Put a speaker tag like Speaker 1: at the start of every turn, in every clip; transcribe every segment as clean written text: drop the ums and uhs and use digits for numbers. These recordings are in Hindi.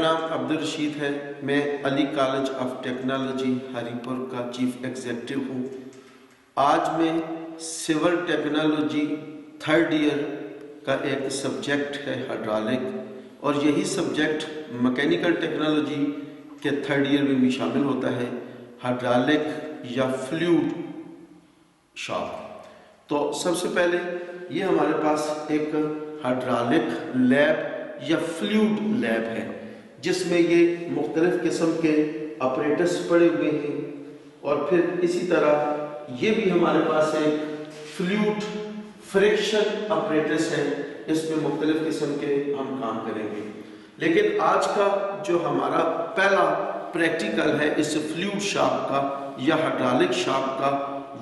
Speaker 1: नाम अब्दुल रशीद है। मैं Ali college of technology Haripur का चीफ एग्जीक्यूटिव हूँ। आज मैं सिविल टेक्नोलॉजी थर्ड ईयर का एक सब्जेक्ट है हाइड्रोलिक, और यही सब्जेक्ट मैकेनिकल टेक्नोलॉजी के थर्ड ईयर में भी शामिल होता है, हाइड्रोलिक या फ्लूइड शॉप। तो सबसे पहले ये हमारे पास एक हाइड्रोलिक लैब या फ्लूइड लैब है, जिसमें ये मुख्तलिफ किस्म के ऑपरेटर्स पड़े हुए हैं। और फिर इसी तरह ये भी हमारे पास एक फ्लूइड फ्रिक्शन ऑपरेटर्स है, इसमें मुख्तलिफ किस्म के हम काम करेंगे। लेकिन आज का जो हमारा पहला प्रैक्टिकल है इस फ्लूइड शॉप का या हाइड्रोलिक शॉप का,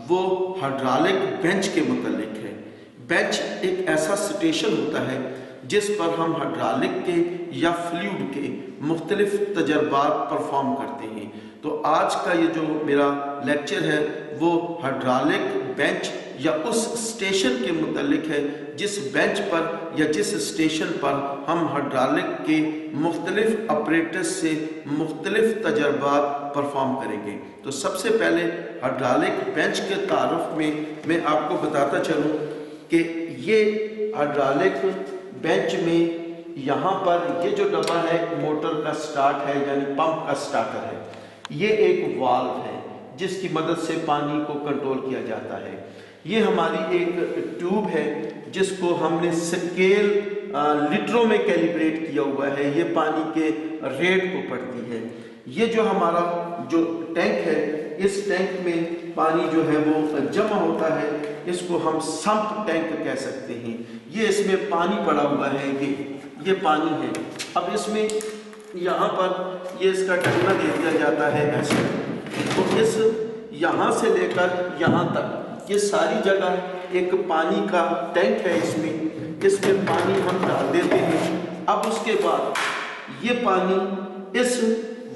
Speaker 1: वो हाइड्रोलिक बेंच के मुतालिक है। बेंच एक ऐसा स्टेशन होता है जिस पर हम हाइड्रोलिक के या फ्लूइड के मुख्तलिफ तजर्बात परफॉर्म करते हैं। तो आज का ये जो मेरा लेक्चर है वो हाइड्रोलिक बेंच या उस स्टेशन के मुतालिक है जिस बेंच पर या जिस स्टेशन पर हम हाइड्रोलिक के मुख्तलिफ ऑपरेटर्स से मुख्तलिफ तजर्बात परफॉर्म करेंगे। तो सबसे पहले हाइड्रोलिक बेंच के तारुफ में मैं आपको बताता चलूँ कि ये हाइड्रोलिक बेंच में यहाँ पर ये जो डब्बा है मोटर का स्टार्ट है, यानी पंप का स्टार्टर है। ये एक वाल्व है जिसकी मदद से पानी को कंट्रोल किया जाता है। ये हमारी एक ट्यूब है जिसको हमने स्केल लीटरों में कैलिब्रेट किया हुआ है, ये पानी के रेट को पढ़ती है। ये जो हमारा जो टैंक है, इस टैंक में पानी जो है वो जमा होता है, इसको हम सम्प टैंक कह सकते हैं। ये इसमें पानी पड़ा हुआ है, ये पानी है। अब इसमें यहाँ पर ये इसका ढक्कन दे दिया जाता है ऐसे, तो इस यहाँ से लेकर यहाँ तक ये सारी जगह एक पानी का टैंक है। इसमें पानी हम डाल देते हैं। अब उसके बाद ये पानी इस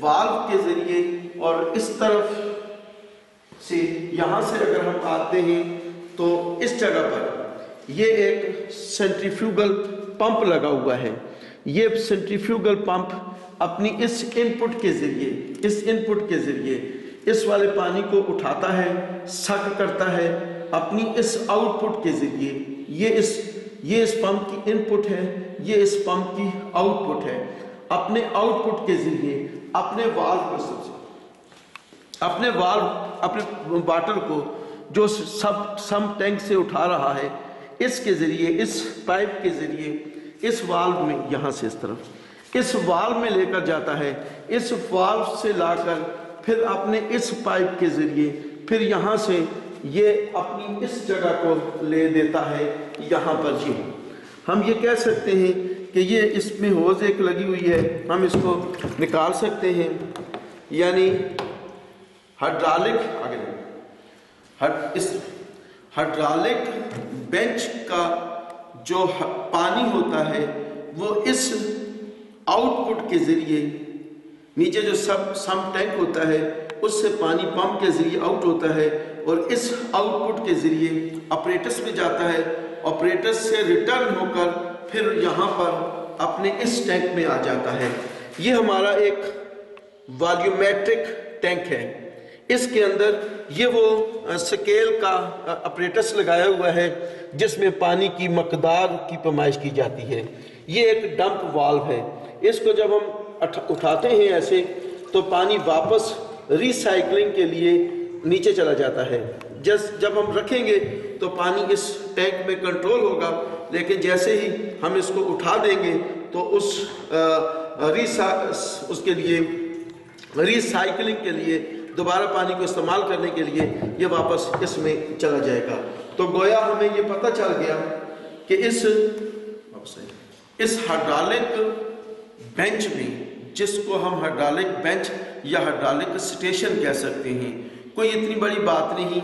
Speaker 1: वाल्व के ज़रिए और इस तरफ से यहाँ से अगर हम आते हैं तो इस जगह पर ये एक सेंट्रीफ्यूगल पंप लगा हुआ है। ये सेंट्रीफ्यूगल पंप अपनी इस इनपुट के ज़रिए इस वाले पानी को उठाता है, सक करता है अपनी इस आउटपुट के ज़रिए। ये इस पंप की इनपुट है, ये इस पंप की आउटपुट है। अपने आउटपुट के ज़रिए अपने वाटर को जो सम टैंक से उठा रहा है, इसके ज़रिए, इस पाइप के ज़रिए इस वाल्व में, यहाँ से इस तरफ इस वाल्व में लेकर जाता है। इस वाल्व से लाकर फिर अपने इस पाइप के ज़रिए फिर यहाँ से ये अपनी इस जगह को ले देता है। यहाँ पर जी हम ये कह सकते हैं कि ये इसमें होज़ एक लगी हुई है, हम इसको निकाल सकते हैं। यानी इस हाइड्रोलिक बेंच का जो पानी होता है वो इस आउटपुट के ज़रिए, नीचे जो सम टैंक होता है उससे पानी पंप के ज़रिए आउट होता है और इस आउटपुट के ज़रिए ऑपरेटर्स में जाता है। ऑपरेटर्स से रिटर्न होकर फिर यहाँ पर अपने इस टैंक में आ जाता है। ये हमारा एक वॉल्यूमेट्रिक टैंक है। इसके अंदर ये वो स्केल का ऑपरेटर्स लगाया हुआ है जिसमें पानी की मकदार की पैमाइश की जाती है। ये एक डंप वाल्व है। इसको जब हम उठाते हैं ऐसे तो पानी वापस रिसाइकलिंग के लिए नीचे चला जाता है। जब हम रखेंगे तो पानी इस टैंक में कंट्रोल होगा, लेकिन जैसे ही हम इसको उठा देंगे तो उसके लिए रिसाइकलिंग के लिए, दोबारा पानी को इस्तेमाल करने के लिए ये वापस इसमें चला जाएगा। तो गोया हमें ये पता चल गया कि इस हाइड्रोलिक बेंच में, जिसको हम हाइड्रोलिक बेंच या हाइड्रोलिक स्टेशन कह सकते हैं, कोई इतनी बड़ी बात नहीं।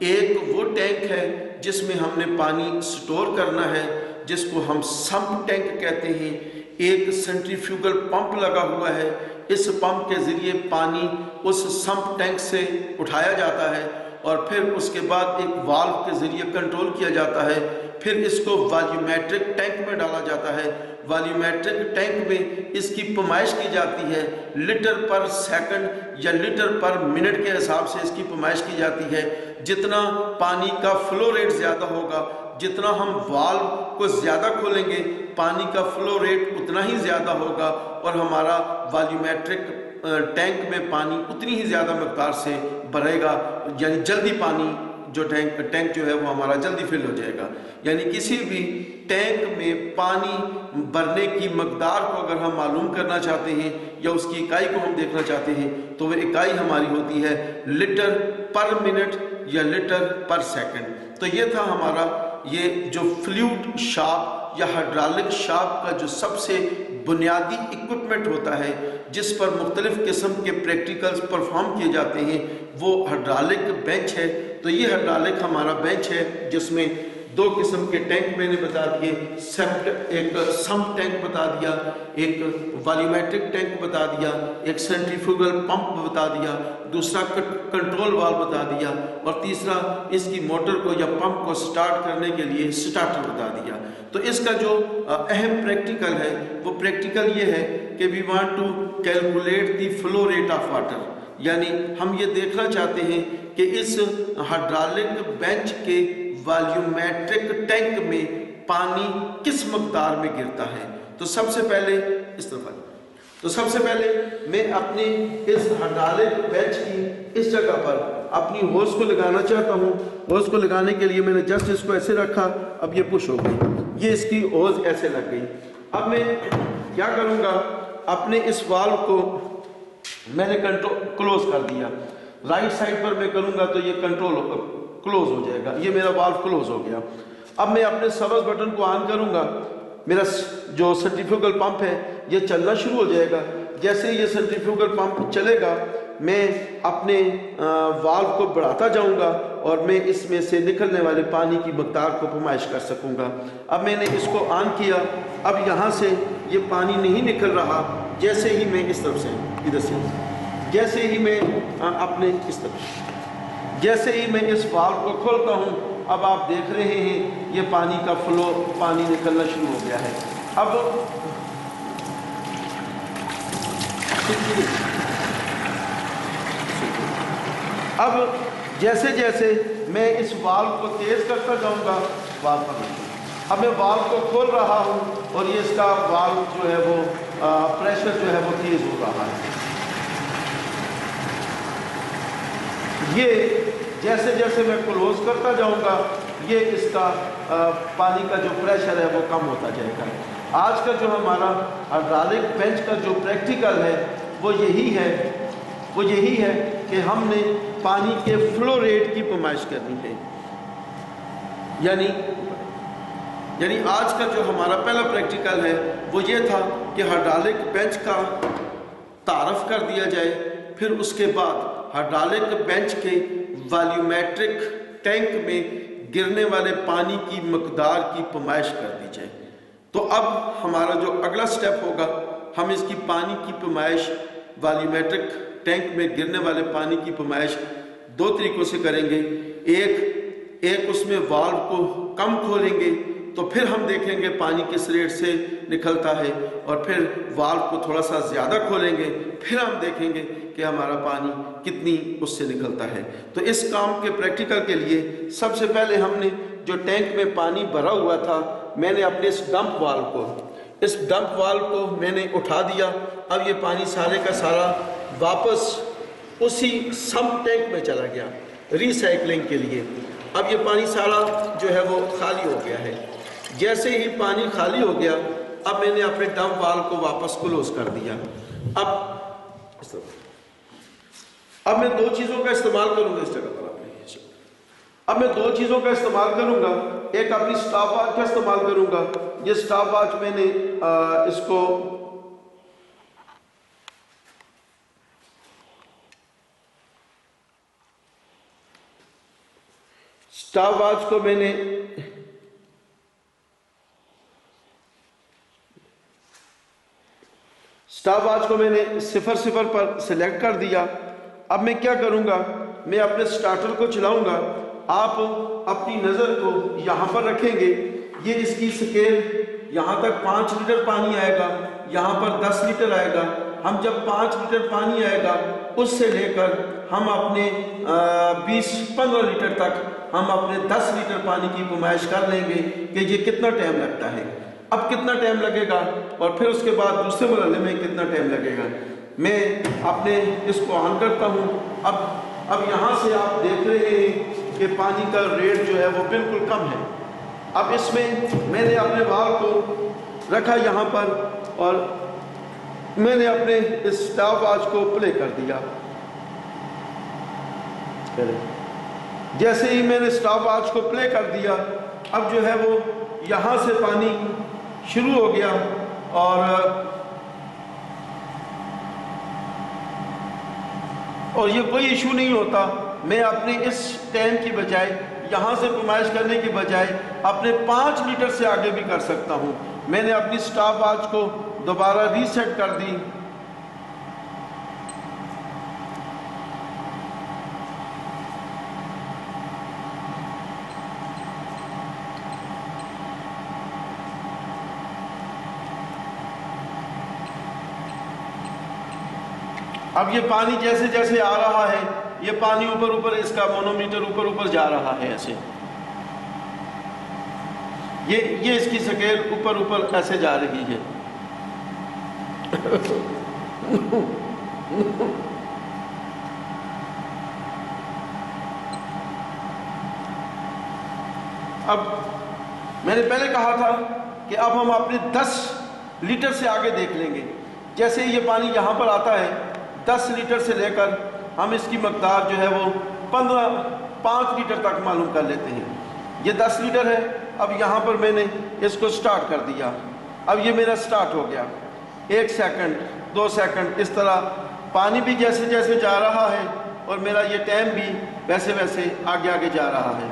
Speaker 1: एक वो टैंक है जिसमें हमने पानी स्टोर करना है, जिसको हम सम्प टैंक कहते हैं। एक सेंट्रीफ्यूगल पंप लगा हुआ है। इस पंप के ज़रिए पानी उस सम्प टैंक से उठाया जाता है और फिर उसके बाद एक वाल्व के ज़रिए कंट्रोल किया जाता है फिर इसको वॉल्यूमेट्रिक टैंक में डाला जाता है। वॉल्यूमेट्रिक टैंक में इसकी पैमाइश की जाती है, लीटर पर सेकंड या लीटर पर मिनट के हिसाब से इसकी पैमाइश की जाती है। जितना पानी का फ्लो रेट ज़्यादा होगा, जितना हम वाल्व को ज़्यादा खोलेंगे, पानी का फ्लो रेट उतना ही ज़्यादा होगा और हमारा वॉल्यूमेट्रिक टैंक में पानी उतनी ही ज़्यादा मकदार से भरेगा, यानी जल्दी पानी जो टैंक जो है वो हमारा जल्दी फिल हो जाएगा। यानी किसी भी टैंक में पानी भरने की मकदार को अगर हम मालूम करना चाहते हैं या उसकी इकाई को हम देखना चाहते हैं तो वह इकाई हमारी होती है लीटर पर मिनट या लीटर पर सेकंड। तो ये था हमारा ये जो फ्लूइड शाफ्ट या हाइड्रोलिक शाफ्ट का जो सबसे बुनियादी इक्विपमेंट होता है जिस पर मुख्तलिफ किस्म के प्रैक्टिकल्स परफॉर्म किए जाते हैं, वो हाइड्रोलिक बेंच है। तो ये हाइड्रोलिक हमारा बेंच है जिसमें दो किस्म के टैंक मैंने बता दिए, एक सम्प टैंक बता दिया, एक वॉल्यूमेट्रिक टैंक बता दिया, एक सेंट्रीफ्यूगल पंप बता दिया, दूसरा कंट्रोल वाल्व बता दिया और तीसरा इसकी मोटर को या पंप को स्टार्ट करने के लिए स्टार्टर बता दिया। तो इसका जो अहम प्रैक्टिकल है वो प्रैक्टिकल ये है कि we want to calculate the flow rate of water, यानी हम ये देखना चाहते हैं कि इस हाइड्रोलिक बेंच के वॉल्यूमेट्रिक टैंक में पानी किस मकदार में गिरता है। तो सबसे पहले इस तरफ तो सबसे पहले मैं अपनी इस हाइड्रोलिक बेंच की इस जगह पर अपनी होस को लगाना चाहता हूँ। होस को लगाने के लिए मैंने जस्ट इसको ऐसे रखा, अब ये पुश हो गई, ये इसकी होस ऐसे लग गई। अब मैं क्या करूँगा, अपने इस वाल्व को मैंने क्लोज कर दिया। राइट साइड पर मैं करूँगा तो ये क्लोज हो जाएगा, ये मेरा वाल्व क्लोज हो गया। अब मैं अपने सर्विस बटन को ऑन करूँगा, मेरा जो सेंट्रीफ्यूगल पंप है ये चलना शुरू हो जाएगा। जैसे ये सेंट्रीफ्यूगल पंप चलेगा मैं अपने वाल्व को बढ़ाता जाऊंगा और मैं इसमें से निकलने वाले पानी की मकदार को पैमाइश कर सकूंगा। अब मैंने इसको ऑन किया, अब यहाँ से ये पानी नहीं निकल रहा। जैसे ही मैं इस तरफ से इधर से जैसे ही मैं अपने इस तरफ जैसे ही मैं इस वाल्व को खोलता हूँ, अब आप देख रहे हैं ये पानी का फ्लो, पानी निकलना शुरू हो गया है। अब जैसे जैसे मैं इस वाल्व को तेज करता जाऊंगा, वाल्व अब मैं वाल्व को खोल रहा हूं और ये इसका वाल्व जो है वो प्रेशर जो है वो तेज हो रहा है। ये जैसे जैसे मैं क्लोज करता जाऊंगा ये इसका पानी का जो प्रेशर है वो कम होता जाएगा। आज का जो हमारा हाइड्रोलिक बेंच का जो प्रैक्टिकल है वो यही है कि हमने पानी के फ्लो रेट की पैमाइश करनी है। यानी आज का जो हमारा पहला प्रैक्टिकल है वो ये था कि हाइड्रोलिक बेंच का तारफ़ कर दिया जाए, फिर उसके बाद हाइड्रोलिक बेंच के वॉल्यूमेट्रिक टैंक में गिरने वाले पानी की मकदार की पैमाइश कर दी जाए। तो अब हमारा जो अगला स्टेप होगा, हम इसकी पानी की पैमाइश वॉल्यूमेट्रिक टैंक में गिरने वाले पानी की पैमाइश दो तरीक़ों से करेंगे। एक उसमें वाल्व को कम खोलेंगे तो फिर हम देखेंगे पानी किस रेट से निकलता है, और फिर वाल्व को थोड़ा सा ज़्यादा खोलेंगे, फिर हम देखेंगे कि हमारा पानी कितनी उससे निकलता है। तो इस काम के प्रैक्टिकल के लिए सबसे पहले हमने जो टैंक में पानी भरा हुआ था, मैंने अपने इस डंप वाल्व को मैंने उठा दिया। अब ये पानी सारे का सारा वापस उसी सम्प टैंक में चला गया रिसाइकलिंग के लिए। अब ये पानी सारा जो है वो खाली हो गया है। जैसे ही पानी खाली हो गया, अब मैंने अपने डंप वाल्व को वापस क्लोज कर दिया। अब मैं दो चीज़ों का इस्तेमाल करूंगा इस जगह पर। अब मैं दो चीज़ों का इस्तेमाल करूंगा, एक अपनी स्टॉप वॉच का इस्तेमाल करूंगा। ये स्टॉप वॉच मैंने इसको स्टॉप वॉच को मैंने स्टॉपवॉच को मैंने 0 पर सिलेक्ट कर दिया। अब मैं क्या करूंगा, मैं अपने स्टार्टर को चलाऊंगा आप अपनी नज़र को यहाँ पर रखेंगे, ये इसकी स्केल यहाँ तक 5 लीटर पानी आएगा, यहाँ पर 10 लीटर आएगा। हम जब 5 लीटर पानी आएगा उससे लेकर हम अपने 20-15 लीटर तक हम अपने 10 लीटर पानी की नुमाइश कर लेंगे कि ये कितना टाइम लगता है। अब कितना टाइम लगेगा और फिर उसके बाद दूसरे मरहले में कितना टाइम लगेगा। मैं अपने इसको ऑन करता हूँ। अब यहाँ से आप देख रहे हैं कि पानी का रेट जो है वो बिल्कुल कम है। अब इसमें मैंने अपने बाल को रखा यहाँ पर और मैंने अपने इस स्टॉप वॉच को प्ले कर दिया। जैसे ही मैंने स्टॉप वॉच को प्ले कर दिया, अब जो है वो यहाँ से पानी शुरू हो गया और ये कोई इशू नहीं होता। मैं अपने इस टाइम की बजाय यहाँ से नुमाइश करने की बजाय अपने 5 लीटर से आगे भी कर सकता हूँ। मैंने अपनी स्टॉप वॉच को दोबारा रीसेट कर दी। अब ये पानी जैसे जैसे आ रहा है, ये पानी ऊपर ऊपर, इसका मोनोमीटर ऊपर ऊपर जा रहा है ऐसे। ये इसकी स्केल ऊपर ऊपर ऐसे जा रही है। अब मैंने पहले कहा था कि अब हम अपने 10 लीटर से आगे देख लेंगे। जैसे ये पानी यहाँ पर आता है 10 लीटर से लेकर हम इसकी मकदार जो है वो 5 लीटर तक मालूम कर लेते हैं। ये 10 लीटर है। अब यहाँ पर मैंने इसको स्टार्ट कर दिया। अब ये मेरा स्टार्ट हो गया। 1 सेकंड, 2 सेकंड, इस तरह पानी भी जैसे जैसे जा रहा है और मेरा ये टाइम भी वैसे वैसे आगे आगे जा रहा है।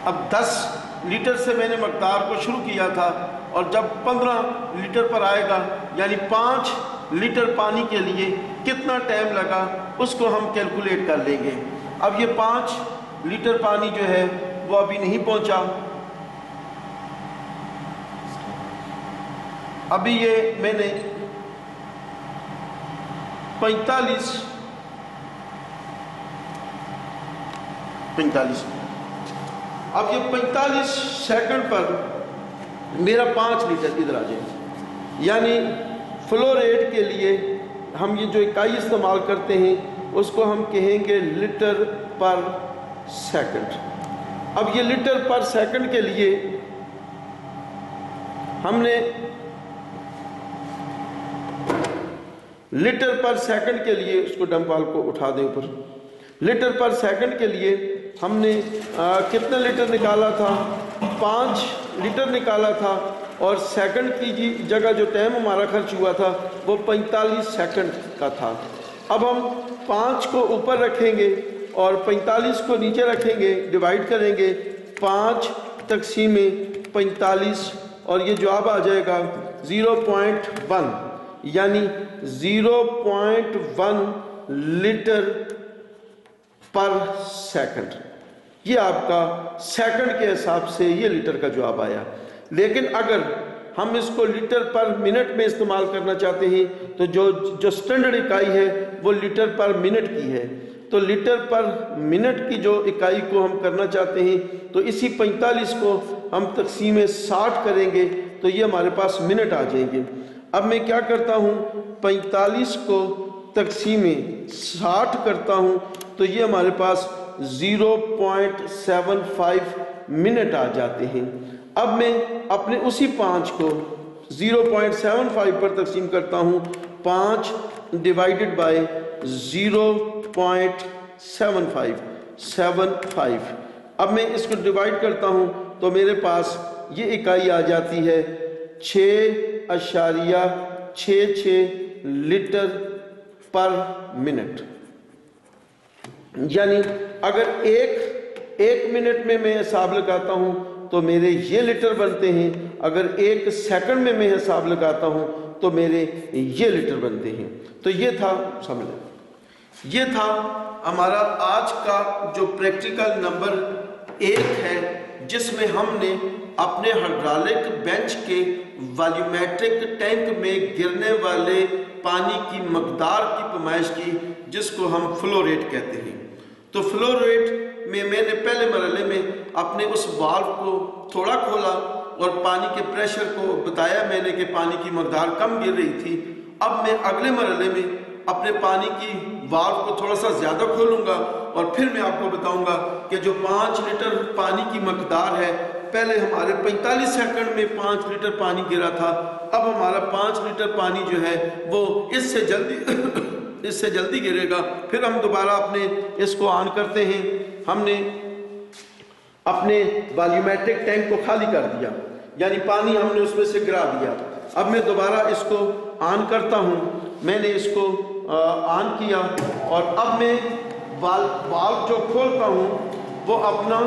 Speaker 1: अब 10 लीटर से मैंने मकदार को शुरू किया था और जब 15 लीटर पर आएगा, यानी 5 लीटर पानी के लिए कितना टाइम लगा उसको हम कैलकुलेट कर लेंगे। अब ये 5 लीटर पानी जो है वो अभी नहीं पहुंचा। अभी ये मैंने 45 अब ये 45 सेकंड पर मेरा 5 लीटर इधर आ जाए। यानी फ्लो रेट के लिए हम ये जो इकाई इस्तेमाल करते हैं उसको हम कहेंगे लीटर पर सेकंड। अब ये लीटर पर सेकंड के लिए हमने लीटर पर सेकंड के लिए, उसको डंपाल को उठा दें ऊपर, लीटर पर सेकंड के लिए हमने कितना लीटर निकाला था? 5 लीटर निकाला था और सेकंड की जगह जो टाइम हमारा खर्च हुआ था वो 45 सेकंड का था। अब हम 5 को ऊपर रखेंगे और 45 को नीचे रखेंगे, डिवाइड करेंगे 5 तक़सीम 45 और ये जवाब आ जाएगा 0.1, यानी 0.1 लीटर पर सेकंड। ये आपका सेकंड के हिसाब से ये लीटर का जवाब आया। लेकिन अगर हम इसको लीटर पर मिनट में इस्तेमाल करना चाहते हैं तो जो स्टैंडर्ड इकाई है वो लीटर पर मिनट की है। तो लीटर पर मिनट की जो इकाई को हम करना चाहते हैं तो इसी 45 को हम तक़सीम 60 करेंगे तो ये हमारे पास मिनट आ जाएंगे। अब मैं क्या करता हूँ, 45 को तक़सीम 60 करता हूँ तो ये हमारे पास 0.75 मिनट आ जाते हैं। अब मैं अपने उसी 5 को 0.75 पर तक़सीम करता हूँ, 5 डिवाइडेड बाय 0.75। अब मैं इसको डिवाइड करता हूँ तो मेरे पास ये इकाई आ जाती है 6.66 लीटर पर मिनट। यानी अगर 1 1 मिनट में मैं हिसाब लगाता हूँ तो मेरे ये लीटर बनते हैं, अगर 1 सेकंड में मैं हिसाब लगाता हूँ तो मेरे ये लीटर बनते हैं। तो ये था, समझ लें, ये था हमारा आज का जो प्रैक्टिकल नंबर 1 है, जिसमें हमने अपने हाइड्रोलिक बेंच के वॉल्यूमेट्रिक टैंक में गिरने वाले पानी की मकदार की पैमाइश की, जिसको हम फ्लो रेट कहते हैं। तो फ्लो रेट में मैंने पहले मरहले में अपने उस वाल्व को थोड़ा खोला और पानी के प्रेशर को बताया मैंने कि पानी की मकदार कम गिर रही थी। अब मैं अगले मरहले में अपने पानी की वाल्व को थोड़ा सा ज़्यादा खोलूँगा और फिर मैं आपको बताऊँगा कि जो 5 लीटर पानी की मकदार है, पहले हमारे 45 सेकंड में 5 लीटर पानी गिरा था, अब हमारा 5 लीटर पानी जो है वो इससे जल्दी गिरेगा। फिर हम दोबारा अपने इसको ऑन करते हैं। हमने अपने वॉल्यूमेट्रिक टैंक को खाली कर दिया, यानी पानी हमने उसमें से गिरा दिया। अब मैं दोबारा इसको ऑन करता हूँ। मैंने इसको ऑन किया और अब मैं वाल्व जो खोलता हूँ वो अपना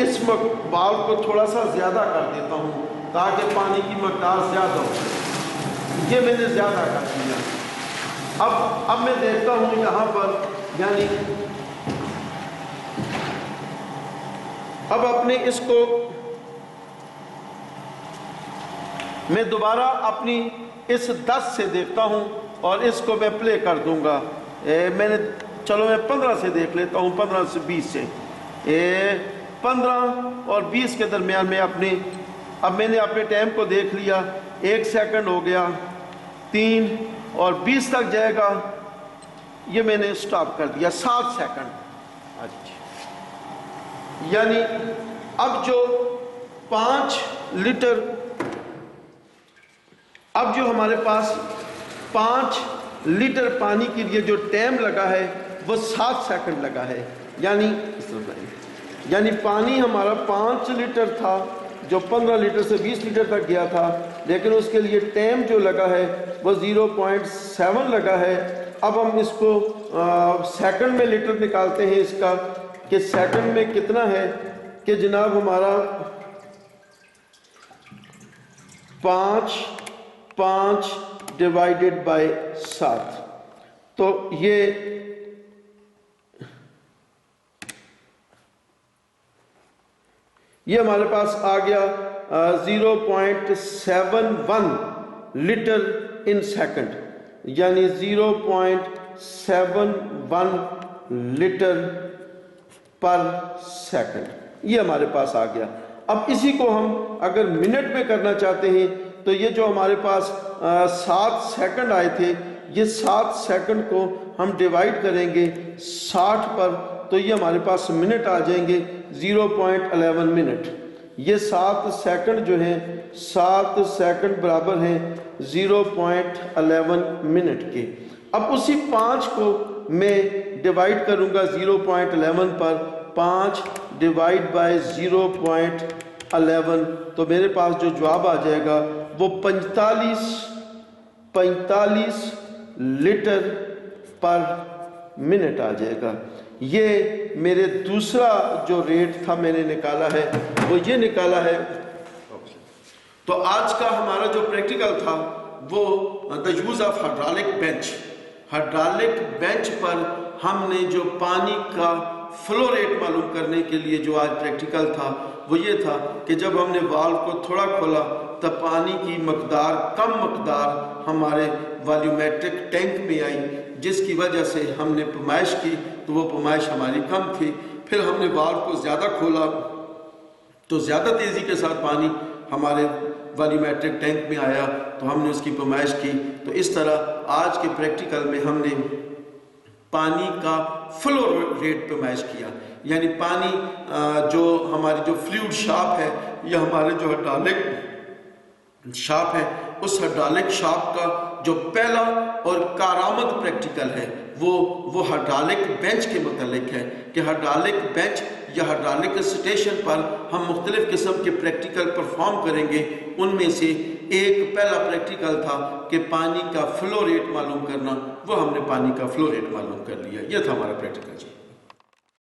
Speaker 1: इस वाल्व को थोड़ा सा ज़्यादा कर देता हूँ ताकि पानी की मकदार ज़्यादा हो। ये मैंने ज़्यादा कर दिया। अब मैं देखता हूँ यहाँ पर, यानी अब अपने इसको मैं दोबारा अपनी इस 10 से देखता हूँ और इसको मैं प्ले कर दूंगा। चलो मैं 15 से देख लेता हूँ, 15 से 20 से 15 और 20 के दरमियान में अब मैंने अपने टाइम को देख लिया। 1 सेकंड हो गया, 3 और 20 तक जाएगा, ये मैंने स्टॉप कर दिया। 7 सेकंड। अच्छा, यानी अब जो 5 लीटर, अब जो हमारे पास 5 लीटर पानी के लिए जो टाइम लगा है वो 7 सेकंड लगा है। यानी पानी हमारा 5 लीटर था जो 15 लीटर से 20 लीटर तक गया था, लेकिन उसके लिए टाइम जो लगा है वो 0.7 लगा है। अब हम इसको सेकंड में लीटर निकालते हैं इसका, कि सेकंड में कितना है, कि जनाब हमारा 5 डिवाइडेड बाय 7, तो ये हमारे पास आ गया 0.71 लीटर इन सेकंड, यानी 0.71 लीटर पर सेकंड, ये हमारे पास आ गया। अब इसी को हम अगर मिनट में करना चाहते हैं तो ये जो हमारे पास 7 सेकंड आए थे, ये 7 सेकंड को हम डिवाइड करेंगे 60 पर, तो ये हमारे पास मिनट आ जाएंगे 0.11 मिनट। ये 7 सेकंड जो हैं, 7 सेकंड बराबर हैं 0.11 मिनट के। अब उसी 5 को मैं डिवाइड करूंगा 0.11 पर, 5 डिवाइड बाय 0.11, तो मेरे पास जो जवाब आ जाएगा वो 45 लीटर पर मिनट आ जाएगा। ये मेरे दूसरा जो रेट था मैंने निकाला है वो ये निकाला है। तो आज का हमारा जो प्रैक्टिकल था वो the use of hydraulic bench पर हमने जो पानी का फ्लो रेट मालूम करने के लिए जो आज प्रैक्टिकल था वो ये था कि जब हमने वाल्व को थोड़ा खोला तब पानी की मकदार, कम मकदार हमारे वॉल्यूमेट्रिक टैंक में आई, जिसकी वजह से हमने पैमाइश की तो वो पैमाइश हमारी कम थी। फिर हमने वाल्व को ज़्यादा खोला तो ज़्यादा तेज़ी के साथ पानी हमारे वॉल्यूमेट्रिक टैंक में आया, तो हमने उसकी पैमाइश की। तो इस तरह आज के प्रैक्टिकल में हमने पानी का फ्लो रेट पैमाइश किया, यानी पानी जो हमारी जो फ्लूइड शाप है या हमारे जो हाइड्रोलिक शाप है, उस हाइड्रोलिक शाप का जो पहला और कारामद प्रैक्टिकल है वो हाइड्रोलिक बेंच के मुतालिक है कि हाइड्रोलिक बेंच या हाइड्रोलिक स्टेशन पर हम मुख्तलिफ किस्म के प्रैक्टिकल परफॉर्म करेंगे। उनमें से एक पहला प्रैक्टिकल था कि पानी का फ्लो रेट मालूम करना, वो हमने पानी का फ्लो रेट मालूम कर लिया। यह था हमारा प्रैक्टिकल जी।